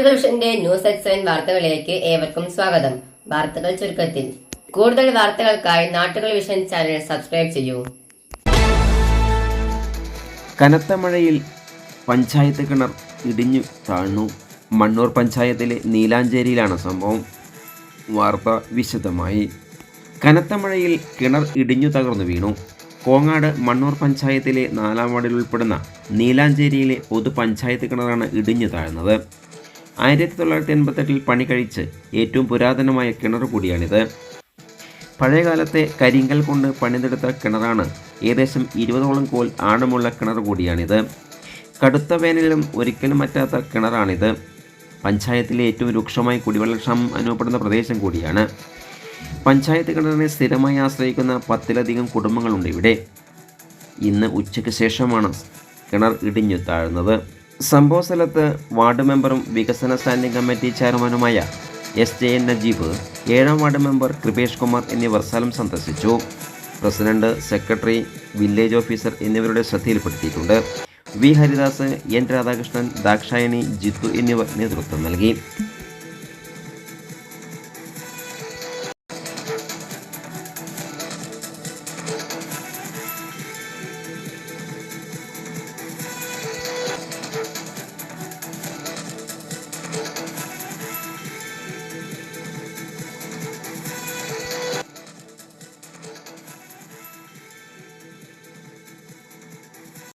നാട്ടുകൾ വിഷന്റെ news at 7 വാർത്തകളിലേക്ക് ഏവർക്കും സ്വാഗതം. വാർത്തകൾ ചുരുക്കത്തിൽ. കൂടുതൽ വാർത്തകൾക്കായി നാട്ടുകൾ വിഷൻ ചാനൽ സബ്സ്ക്രൈബ് ചെയ്യൂ. കനത്ത മഴയിൽ പഞ്ചായത്ത് കിണർ ഇടിഞ്ഞു താഴ്ന്നു. മണ്ണൂർ പഞ്ചായത്തിലെ നീലാഞ്ചേരിയിലാണ് സംഭവം. വാർത്ത വിശദമായി. കനത്ത മഴയിൽ കിണർ ഇടിഞ്ഞു തകർന്നു വീണു. കോങ്ങാട് മണ്ണൂർ പഞ്ചായത്തിലെ 4-ാം വാർഡിൽ ഉൾപ്പെടുന്ന നീലാഞ്ചേരിയിലെ പൊതുപഞ്ചായത്ത് കിണറാണ് ഇടിഞ്ഞു താഴ്ന്നത്. 1988 പണി കഴിച്ച് ഏറ്റവും പുരാതനമായ കിണർ കൂടിയാണിത്. പഴയകാലത്തെ കരിങ്കൽ കൊണ്ട് പണിതെടുത്ത കിണറാണ്. ഏകദേശം 20ഓളം കോൽ ആഴമുള്ള കിണർ കൂടിയാണിത്. കടുത്ത വേനലിലും ഒരിക്കലും പറ്റാത്ത കിണറാണിത്. പഞ്ചായത്തിലെ ഏറ്റവും രൂക്ഷമായി കുടിവെള്ളക്ഷാമം അനുഭവപ്പെടുന്ന പ്രദേശം കൂടിയാണ്. പഞ്ചായത്ത് കിണറിനെ സ്ഥിരമായി ആശ്രയിക്കുന്ന 10ലധികം കുടുംബങ്ങളുണ്ട് ഇവിടെ. ഇന്ന് ഉച്ചയ്ക്ക് ശേഷമാണ് കിണർ ഇടിഞ്ഞു താഴ്ന്നത്. സംഭവ സ്ഥലത്ത് വാർഡ് മെമ്പറും വികസന സ്റ്റാൻഡിംഗ് കമ്മിറ്റി ചെയർമാനുമായ SJN Najeeb, 7-ാം ward member Kripesh Kumar എന്നിവർ സ്ഥലം സന്ദർശിച്ചു. പ്രസിഡന്റ്, സെക്രട്ടറി, വില്ലേജ് ഓഫീസർ എന്നിവരുടെ ശ്രദ്ധയിൽപ്പെടുത്തിയിട്ടുണ്ട്. വി ഹരിദാസ്, N രാധാകൃഷ്ണൻ, ദാക്ഷായണി, ജിത്തു എന്നിവർ നേതൃത്വം നൽകി.